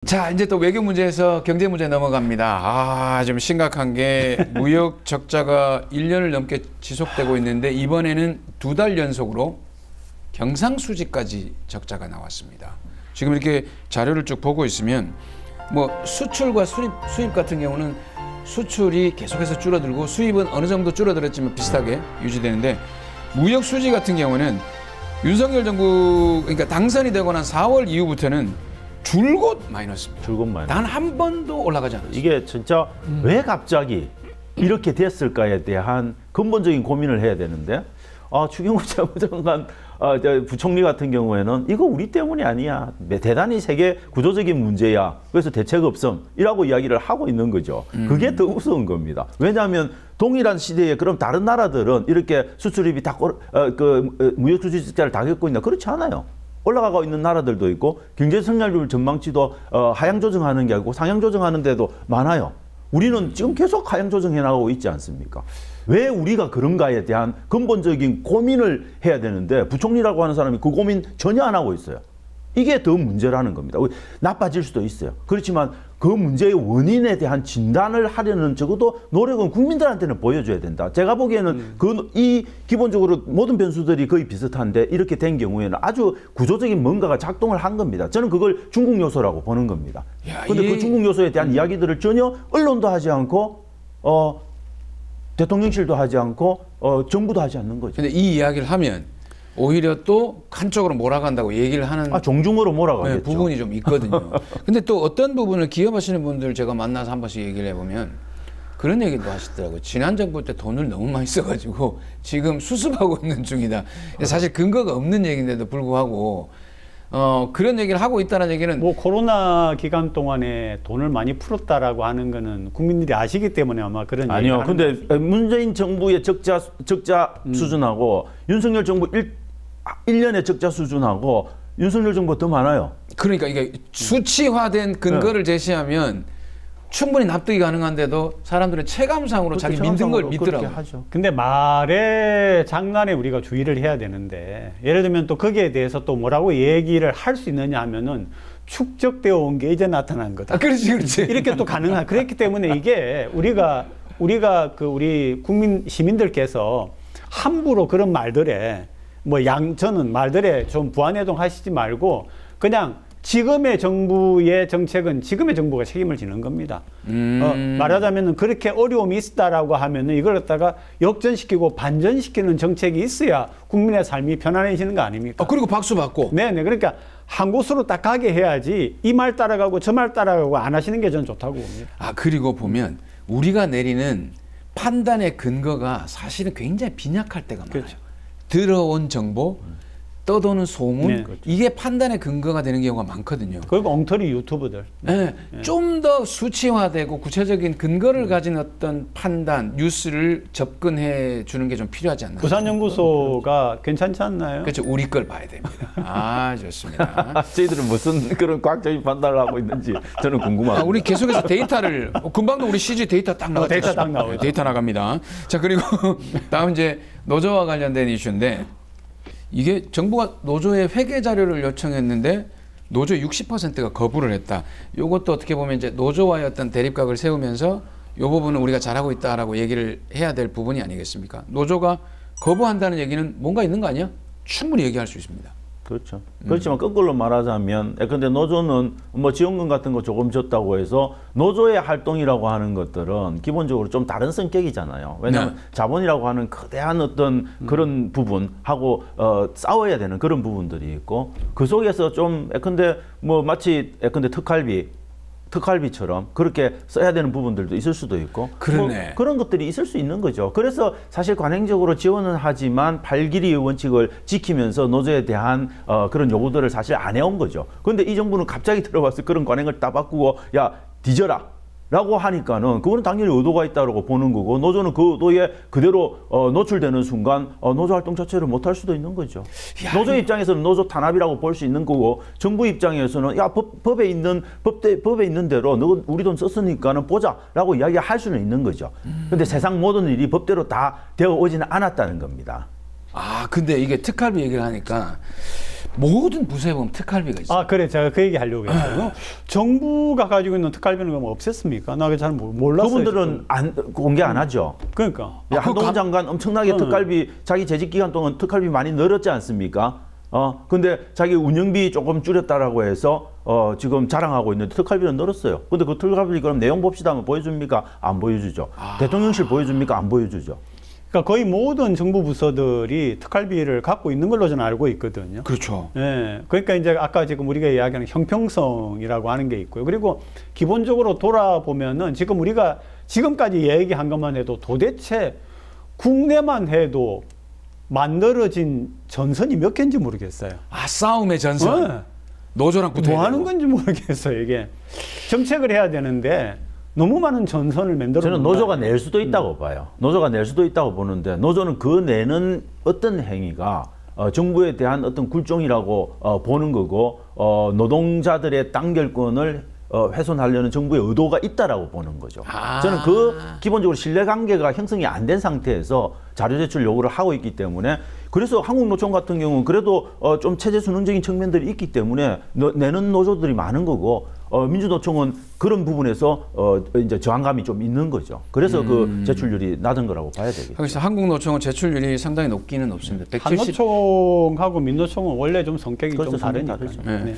자, 이제 또 외교 문제에서 경제 문제 넘어갑니다. 좀 심각한 게 무역 적자가 1년을 넘게 지속되고 있는데 이번에는 2달 연속으로 경상수지까지 적자가 나왔습니다. 지금 이렇게 자료를 쭉 보고 있으면 뭐 수출과 수입 같은 경우는 수출이 계속해서 줄어들고 수입은 어느 정도 줄어들었지만 비슷하게 유지되는데 무역 수지 같은 경우는 윤석열 정부 그러니까 당선이 되고 난 4월 이후부터는 줄곧 마이너스입니다. 줄곧 마이너스. 단 한 번도 올라가지 않았어요. 이게 진짜 왜 갑자기 이렇게 됐을까에 대한 근본적인 고민을 해야 되는데 추경호 재무장관 부총리 같은 경우에는 이거 우리 때문이 아니야. 대단히 세계 구조적인 문제야. 그래서 대책 없음이라고 이야기를 하고 있는 거죠. 그게 더 우스운 겁니다. 왜냐하면 동일한 시대에 그럼 다른 나라들은 이렇게 수출입이 다 무역 수지 적자를 다 겪고 있나? 그렇지 않아요. 올라가고 있는 나라들도 있고 경제 성장률 전망치도 하향 조정하는 게 아니고 상향 조정하는 데도 많아요. 우리는 지금 계속 하향 조정해 나가고 있지 않습니까? 왜 우리가 그런가에 대한 근본적인 고민을 해야 되는데 부총리라고 하는 사람이 그 고민 전혀 안 하고 있어요. 이게 더 문제라는 겁니다. 나빠질 수도 있어요. 그렇지만 그 문제의 원인에 대한 진단을 하려는 적어도 노력은 국민들한테는 보여줘야 된다. 제가 보기에는 이 기본적으로 모든 변수들이 거의 비슷한데 이렇게 된 경우에는 아주 구조적인 뭔가가 작동을 한 겁니다. 저는 그걸 중국 요소라고 보는 겁니다. 그런데 그 중국 요소에 대한 이야기들을 전혀 언론도 하지 않고 대통령실도 하지 않고 정부도 하지 않는 거죠. 그런데 이 이야기를 하면 오히려 또 한쪽으로 몰아간다고 얘기를 하는 종중으로 몰아가겠죠. 네, 부분이 좀 있거든요. 근데 또 어떤 부분을 기업하시는 분들 제가 만나서 한 번씩 얘기를 해보면 그런 얘기도 하시더라고요. 지난 정부 때 돈을 너무 많이 써가지고 지금 수습하고 있는 중이다. 사실 근거가 없는 얘기인데도 불구하고 그런 얘기를 하고 있다는 얘기는 뭐 코로나 기간 동안에 돈을 많이 풀었다라고 하는 거는 국민들이 아시기 때문에 아마 그런 얘기를 아니요. 근데 문재인 정부의 적자 수준하고 윤석열 정부 1년의 적자 수준하고 윤석열 정부가 더 많아요. 그러니까 이게 수치화된 근거를 제시하면 충분히 납득이 가능한데도 사람들은 체감상으로 자기 믿는 걸 믿더라고요. 근데 말의 장난에 우리가 주의를 해야 되는데 예를 들면 또 거기에 대해서 또 뭐라고 얘기를 할 수 있느냐 하면은 축적되어 온 게 이제 나타난 거다. 그렇지. 이렇게 또 가능한. 그렇기 때문에 이게 우리가 우리 국민 시민들께서 함부로 그런 말들에 저는 말들에 좀 부안해동 하시지 말고 그냥 지금의 정부의 정책은 지금의 정부가 책임을 지는 겁니다. 말하자면 그렇게 어려움이 있다라고 하면은 이걸 갖다가 역전시키고 반전시키는 정책이 있어야 국민의 삶이 편안해지는 거 아닙니까? 그리고 박수 받고. 네네. 그러니까 한 곳으로 딱 가게 해야지 이 말 따라가고 저 말 따라가고 안 하시는 게 저는 좋다고 봅니다. 그리고 보면 우리가 내리는 판단의 근거가 사실은 굉장히 빈약할 때가 많아요. 그렇죠. 들어온 정보, 떠도는 소문, 네, 그렇죠. 이게 판단의 근거가 되는 경우가 많거든요. 그리고 엉터리 유튜브들. 네, 좀 더 수치화되고 구체적인 근거를 가진 어떤 판단, 뉴스를 접근해 주는 게 좀 필요하지 않나요? 부산연구소가 괜찮지 않나요? 그렇죠. 우리 걸 봐야 됩니다. 좋습니다. 저희들은 무슨 그런 과학적인 판단을 하고 있는지 저는 궁금합니다. 우리 계속해서 데이터를 금방도 우리 CG 데이터 딱 나왔죠. 데이터 딱 나오죠. 데이터 나갑니다. 자, 그리고 다음 이제 노조와 관련된 이슈인데 이게 정부가 노조에 회계 자료를 요청했는데 노조의 60%가 거부를 했다. 이것도 어떻게 보면 이제 노조와의 어떤 대립각을 세우면서 이 부분은 우리가 잘하고 있다라고 얘기를 해야 될 부분이 아니겠습니까? 노조가 거부한다는 얘기는 뭔가 있는 거 아니야? 충분히 얘기할 수 있습니다. 그렇죠. 그렇지만 거꾸로 말하자면, 근데 노조는 지원금 같은 거 조금 줬다고 해서 노조의 활동이라고 하는 것들은 기본적으로 좀 다른 성격이잖아요. 왜냐하면 자본이라고 하는 거대한 어떤 그런 부분하고 싸워야 되는 그런 부분들이 있고 그 속에서 좀 마치 특활비처럼 그렇게 써야 되는 부분들도 있을 수도 있고 그런 것들이 있을 수 있는 거죠. 그래서 사실 관행적으로 지원은 하지만 발길이의 원칙을 지키면서 노조에 대한 그런 요구들을 사실 안 해온 거죠. 그런데 이 정부는 갑자기 들어와서 그런 관행을 다 바꾸고 야 뒤져라 라고 하니까는 그거는 당연히 의도가 있다고 보는 거고 노조는 그 의도에 그대로 노출되는 순간 노조 활동 자체를 못할 수도 있는 거죠. 노조 입장에서는 노조 탄압이라고 볼 수 있는 거고 정부 입장에서는 법에 있는 대로 너 우리 돈 썼으니까는 보자라고 이야기할 수는 있는 거죠. 근데 세상 모든 일이 법대로 다 되어 오지는 않았다는 겁니다. 근데 이게 특활비 얘기를 하니까 모든 부서에 보면 특활비가 있어요. 아, 그래. 제가 그 얘기 하려고 했어요. 정부가 가지고 있는 특활비는 그럼 없앴습니까? 나 잘 몰랐어요. 그분들은 공개 안 하죠. 그러니까. 한동훈 장관 엄청나게 특활비 자기 재직 기간 동안 특활비 많이 늘었지 않습니까? 근데 자기 운영비 조금 줄였다라고 해서 지금 자랑하고 있는데 특활비는 늘었어요. 근데 그 특활비 그럼 내용 봅시다 하면 보여줍니까? 안 보여주죠. 대통령실 보여줍니까? 안 보여주죠. 그러니까 거의 모든 정부 부서들이 특활비를 갖고 있는 걸로 저는 알고 있거든요. 그렇죠. 예. 그러니까 이제 아까 지금 우리가 이야기하는 형평성이라고 하는 게 있고요. 그리고 기본적으로 돌아보면은 지금 우리가 지금까지 얘기한 것만 해도 도대체 국내만 해도 만들어진 전선이 몇 개인지 모르겠어요. 싸움의 전선. 네. 노조랑 붙어야 뭐 하는 되고. 건지 모르겠어요. 이게 정책을 해야 되는데 너무 많은 전선을 만들어. 저는 노조가 낼 수도 있다고 봐요. 노조가 낼 수도 있다고 보는데 노조는 그 내는 어떤 행위가 정부에 대한 어떤 굴종이라고 보는 거고 노동자들의 단결권을 훼손하려는 정부의 의도가 있다라고 보는 거죠. 저는 그 기본적으로 신뢰관계가 형성이 안 된 상태에서 자료 제출 요구를 하고 있기 때문에 그래서 한국노총 같은 경우는 그래도 좀 체제 순응적인 측면들이 있기 때문에 내는 노조들이 많은 거고 민주노총은 그런 부분에서 이제 저항감이 좀 있는 거죠. 그래서 그 제출률이 낮은 거라고 봐야 되겠죠. 그래서 한국노총은 제출률이 상당히 높기는 없습니다. 170. 한노총하고 민노총은 원래 좀 성격이 그렇죠, 좀 다르니까. 다르죠. 네. 네.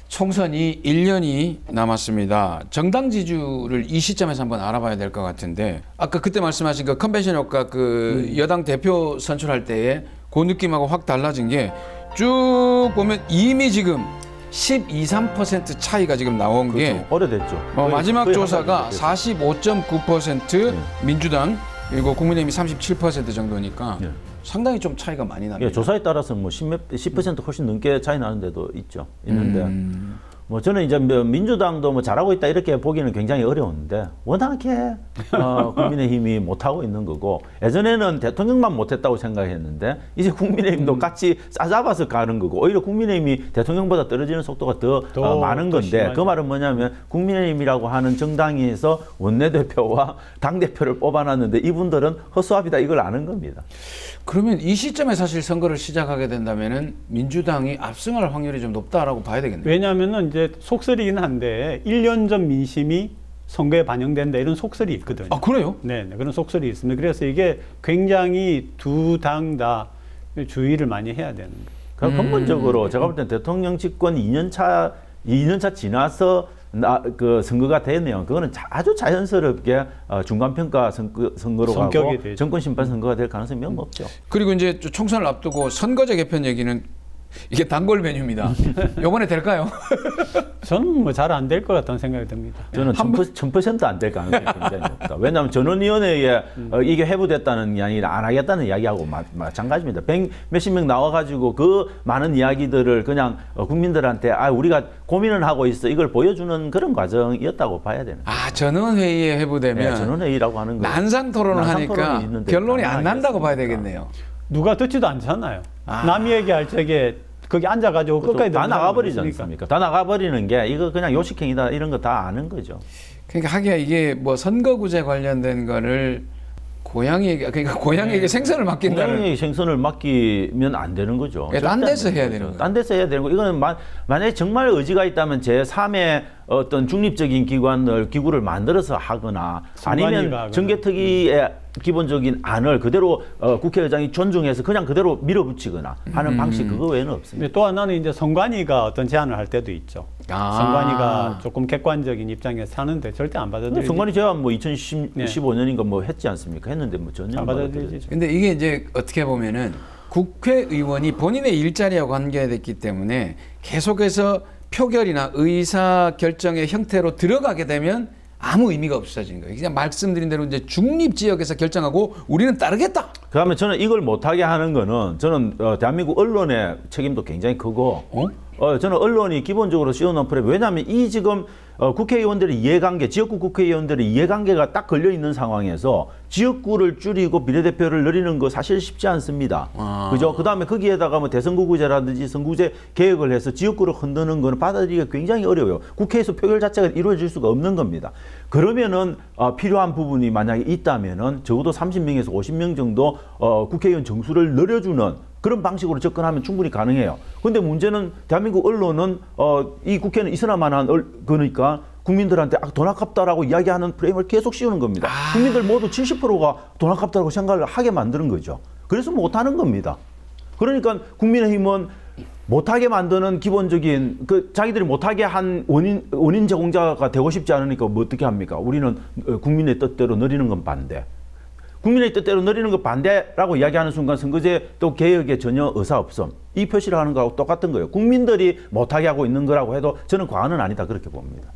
총선이 1년이 남았습니다. 정당 지지율을 이 시점에서 한번 알아봐야 될 것 같은데 아까 그때 말씀하신 그 컨벤션 효과 그 여당 대표 선출할 때에 그 느낌하고 확 달라진 게 쭉 보면 이미 지금 12~13% 차이가 지금 나온 게 그렇죠. 오래됐죠. 마지막 거의 조사가 한 45.9% 민주당 그리고 국민의힘이 37% 정도니까 네. 상당히 좀 차이가 많이 납니다. 예, 조사에 따라서 뭐 10% 훨씬 넘게 차이 나는 데도 있는데 뭐 저는 이제 민주당도 뭐 잘하고 있다 이렇게 보기는 굉장히 어려운데 워낙에 국민의힘이 못하고 있는 거고 예전에는 대통령만 못했다고 생각했는데 이제 국민의힘도 같이 싸잡아서 가는 거고 오히려 국민의힘이 대통령보다 떨어지는 속도가 더 많은 건데 그 말은 뭐냐면 국민의힘이라고 하는 정당에서 원내대표와 당대표를 뽑아놨는데 이분들은 허수아비다 이걸 아는 겁니다. 그러면 이 시점에 사실 선거를 시작하게 된다면은 민주당이 압승할 확률이 좀 높다라고 봐야 되겠네요. 왜냐하면은 이제 속설이긴 한데 1년 전 민심이 선거에 반영된다 이런 속설이 있거든요. 아 그래요? 네, 그런 속설이 있습니다. 그래서 이게 굉장히 두 당 다 주의를 많이 해야 되는 거예요. 그러니까 근본적으로 제가 볼 땐 대통령 집권 2년 차 지나서 그 선거가 되네요. 그거는 아주 자연스럽게 중간평가 선거로 가고 되죠. 정권 심판 선거가 될 가능성이 매우 높죠. 그리고 이제 총선을 앞두고 선거제 개편 얘기는 이게 단골 메뉴입니다. 이번에 될까요? 저는 뭐 잘 안 될 것 같다는 생각이 듭니다. 저는 1000% 안 될 가능성이 굉장히 높다. 왜냐하면 전원위원회에 이게 회부됐다는 이야기를 안 하겠다는 이야기하고 마찬가지입니다. 몇십 명 나와가지고 그 많은 이야기들을 그냥 국민들한테 우리가 고민을 하고 있어 이걸 보여주는 그런 과정이었다고 봐야 되는 거예요. 전원회의에 회부되면 네, 전원회의라고 하는 거 난상 토론을 하니까 결론이 안 난다고 봐야 있습니까? 되겠네요. 누가 듣지도 않잖아요. 남 얘기할 적에 거기 앉아가지고 끝까지 다 나가버리지 사람이 않습니까? 다 나가버리는 게 이거 그냥 요식행위다 이런 거 다 아는 거죠. 그러니까 하기야 이게 뭐 선거구제 관련된 거를 고양이에게 생선을 맡긴다는. 고양이에게 생선을 맡기면 안 되는 거죠. 딴 데서 해야 되는 거죠. 딴 데서 해야 되는 거. 이거는 만약에 정말 의지가 있다면 제3의 어떤 중립적인 기구를 만들어서 하거나 아니면 정개특위의 기본적인 안을 그대로 국회의장이 존중해서 그냥 그대로 밀어붙이거나 하는 방식 그거 외에는 없습니다. 또 하나는 이제 선관위가 어떤 제안을 할 때도 있죠. 선관위가 조금 객관적인 입장에서 하는데 절대 안 받아들이지. 선관위 제안 뭐 2015년인가 뭐 했지 않습니까? 했는데 뭐 전혀 안 받아들이지. 근데 이게 이제 어떻게 보면은 국회의원이 본인의 일자리와 관계됐기 때문에 계속해서 표결이나 의사 결정의 형태로 들어가게 되면 아무 의미가 없어지는 거예요. 그냥 말씀드린 대로 이제 중립 지역에서 결정하고 우리는 따르겠다. 그다음에 저는 이걸 못하게 하는 거는 저는 대한민국 언론의 책임도 굉장히 크고 저는 언론이 기본적으로 씌워놓은 프레임. 왜냐하면 이 지금 국회의원들의 이해관계, 지역구 국회의원들의 이해관계가 딱 걸려 있는 상황에서 지역구를 줄이고 비례대표를 늘리는 거 사실 쉽지 않습니다. 그죠? 그 다음에 거기에다가 뭐 대선구구제라든지 선구제 개혁을 해서 지역구를 흔드는 거는 받아들이기가 굉장히 어려워요. 국회에서 표결 자체가 이루어질 수가 없는 겁니다. 그러면은 필요한 부분이 만약에 있다면은 적어도 30명에서 50명 정도 국회의원 정수를 늘려주는 그런 방식으로 접근하면 충분히 가능해요. 그런데 문제는 대한민국 언론은 이 국회는 있어야만한 거니까 국민들한테 돈 아깝다라고 이야기하는 프레임을 계속 씌우는 겁니다. 국민들 모두 70%가 돈 아깝다고 생각을 하게 만드는 거죠. 그래서 못하는 겁니다. 그러니까 국민의힘은 못하게 만드는 기본적인 자기들이 못하게 한 원인 제공자가 되고 싶지 않으니까 뭐 어떻게 합니까? 우리는 국민의 뜻대로 늘리는 건 반대. 국민의 뜻대로 늘리는 거 반대라고 이야기하는 순간 선거제 또 개혁에 전혀 의사 없음. 이 표시를 하는 거하고 똑같은 거예요. 국민들이 못하게 하고 있는 거라고 해도 저는 과언은 아니다 그렇게 봅니다.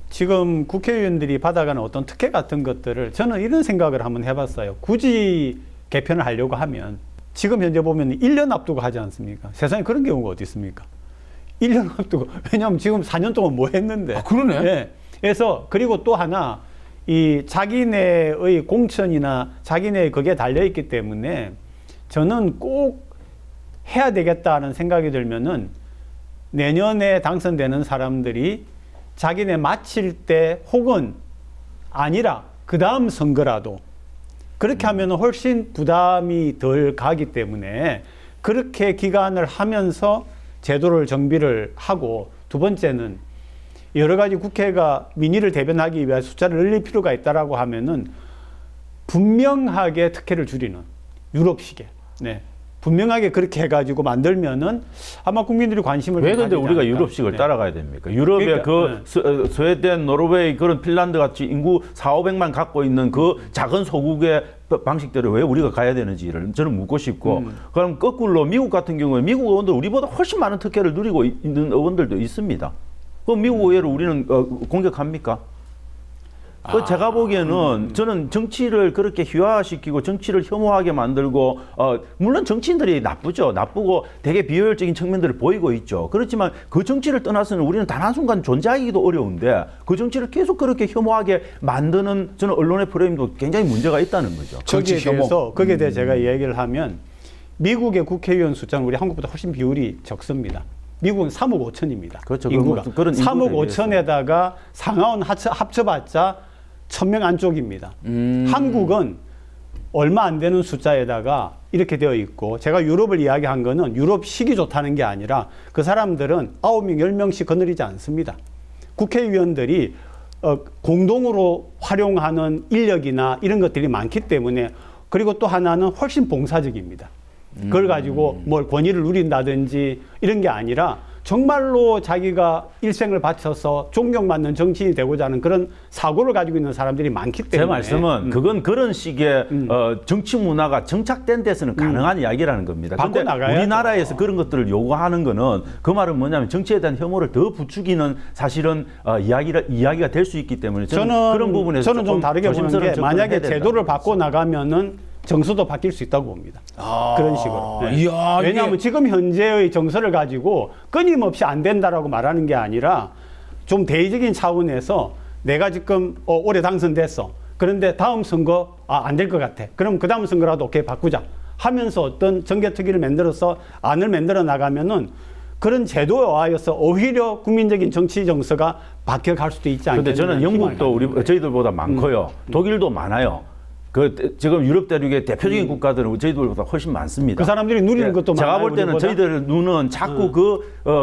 지금 국회의원들이 받아가는 어떤 특혜 같은 것들을 저는 이런 생각을 한번 해봤어요. 굳이 개편을 하려고 하면 지금 현재 보면 1년 앞두고 하지 않습니까? 세상에 그런 경우가 어디 있습니까? 1년 앞두고. 왜냐하면 지금 4년 동안 뭐 했는데. 아, 그러네. 네. 그래서 그리고 또 하나 이 자기네의 공천이나 자기네의 그게 달려있기 때문에 저는 꼭 해야 되겠다는 생각이 들면은 내년에 당선되는 사람들이 자기네 마칠 때 혹은 아니라 그 다음 선거라도 그렇게 하면 훨씬 부담이 덜 가기 때문에 그렇게 기간을 하면서 제도를 정비를 하고 두 번째는 여러 가지 국회가 민의를 대변하기 위해 숫자를 늘릴 필요가 있다라고 하면은 분명하게 특혜를 줄이는 유럽식의 네. 분명하게 그렇게 해가지고 만들면은 아마 국민들이 관심을 왜 근데 우리가 유럽식을 따라가야 됩니까? 유럽의 스웨덴, 노르웨이 그런 핀란드 같이 인구 4,500만 갖고 있는 그 작은 소국의 방식대로 왜 우리가 가야 되는지를 저는 묻고 싶고 그럼 거꾸로 미국 같은 경우에 미국 의원들 우리보다 훨씬 많은 특혜를 누리고 있는 의원들도 있습니다. 그럼 미국 의회를 우리는 공격합니까? 제가 보기에는 저는 정치를 그렇게 희화화시키고 정치를 혐오하게 만들고 물론 정치인들이 나쁘죠. 나쁘고 되게 비효율적인 측면들을 보이고 있죠. 그렇지만 그 정치를 떠나서는 우리는 단 한순간 존재하기도 어려운데 그 정치를 계속 그렇게 혐오하게 만드는 저는 언론의 프레임도 굉장히 문제가 있다는 거죠. 거기에 대해서 제가 이야기를 하면 미국의 국회의원 숫자는 우리 한국보다 훨씬 비율이 적습니다. 미국은 3억 5천입니다. 그렇죠. 인구가. 그런 3억 5천에다가 상하원 합쳐봤자 1,000명 안쪽입니다. 한국은 얼마 안 되는 숫자에다가 이렇게 되어 있고 제가 유럽을 이야기한 거는 유럽식이 좋다는 게 아니라 그 사람들은 9명, 10명씩 거느리지 않습니다. 국회의원들이 공동으로 활용하는 인력이나 이런 것들이 많기 때문에 그리고 또 하나는 훨씬 봉사적입니다. 그걸 가지고 뭘 권위를 누린다든지 이런 게 아니라 정말로 자기가 일생을 바쳐서 존경받는 정치인이 되고자 하는 그런 사고를 가지고 있는 사람들이 많기 때문에 제 말씀은 그건 그런 식의 정치 문화가 정착된 데서는 가능한 이야기라는 겁니다. 그런데 우리나라에서 그런 것들을 요구하는 거는 그 말은 뭐냐면 정치에 대한 혐오를 더 부추기는 사실은 이야기가 될 수 있기 때문에 저는 그런 부분에서 저는 좀 다르게 보는 게 만약에 제도를 바꿔 나가면은 정서도 바뀔 수 있다고 봅니다. 그런 식으로. 네. 왜냐하면 지금 현재의 정서를 가지고 끊임없이 안 된다라고 말하는 게 아니라 좀 대의적인 차원에서 내가 지금 올해 당선됐어. 그런데 다음 선거 안 될 것 같아. 그럼 그 다음 선거라도 오케이 바꾸자 하면서 어떤 정개특위를 만들어서 안을 만들어 나가면은 그런 제도에 의하여서 오히려 국민적인 정치 정서가 바뀌어갈 수도 있지 않겠냐. 그런데 저는 영국도 저희들보다 많고요. 독일도 많아요. 지금 유럽 대륙의 대표적인 국가들은 저희들보다 훨씬 많습니다. 그 사람들이 누리는 것도 많아요. 제가 볼 때는 우리보다? 저희들 눈은 자꾸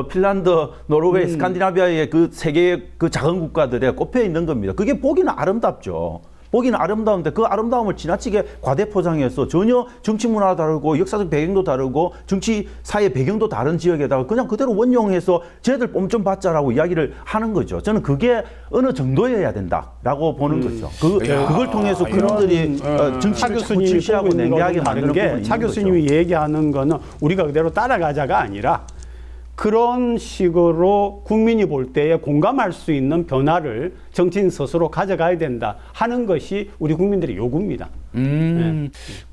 핀란드, 노르웨이, 스칸디나비아의 그 세계의 그 작은 국가들에 꼽혀 있는 겁니다. 그게 보기는 아름답죠. 보기는 아름다운데 그 아름다움을 지나치게 과대포장해서 전혀 정치 문화가 다르고 역사적 배경도 다르고 정치 사회 배경도 다른 지역에다가 그냥 그대로 원용해서 쟤들 뽐좀 받자라고 이야기를 하는 거죠. 저는 그게 어느 정도여야 된다라고 보는 거죠. 그걸 통해서 그들이 정치를 자꾸 출시하고 냉랭하게 만드는 부분이 있는 거죠. 차 교수님이 얘기하는 거는 우리가 그대로 따라가자가 아니라 그런 식으로 국민이 볼 때에 공감할 수 있는 변화를 정치인 스스로 가져가야 된다 하는 것이 우리 국민들의 요구입니다. 네.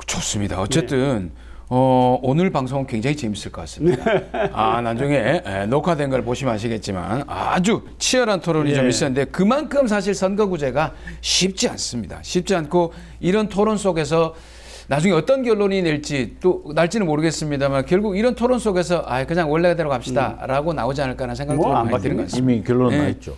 좋습니다. 어쨌든 오늘 방송은 굉장히 재밌을 것 같습니다. 나중에 녹화된 걸 보시면 아시겠지만 아주 치열한 토론이 좀 있었는데 그만큼 사실 선거구제가 쉽지 않습니다. 쉽지 않고 이런 토론 속에서 나중에 어떤 결론이 날지는 모르겠습니다만 결국 이런 토론 속에서 그냥 원래대로 갑시다라고 나오지 않을까라는 생각도 많이 드는 것 같습니다. 이미 결론은 나 있죠.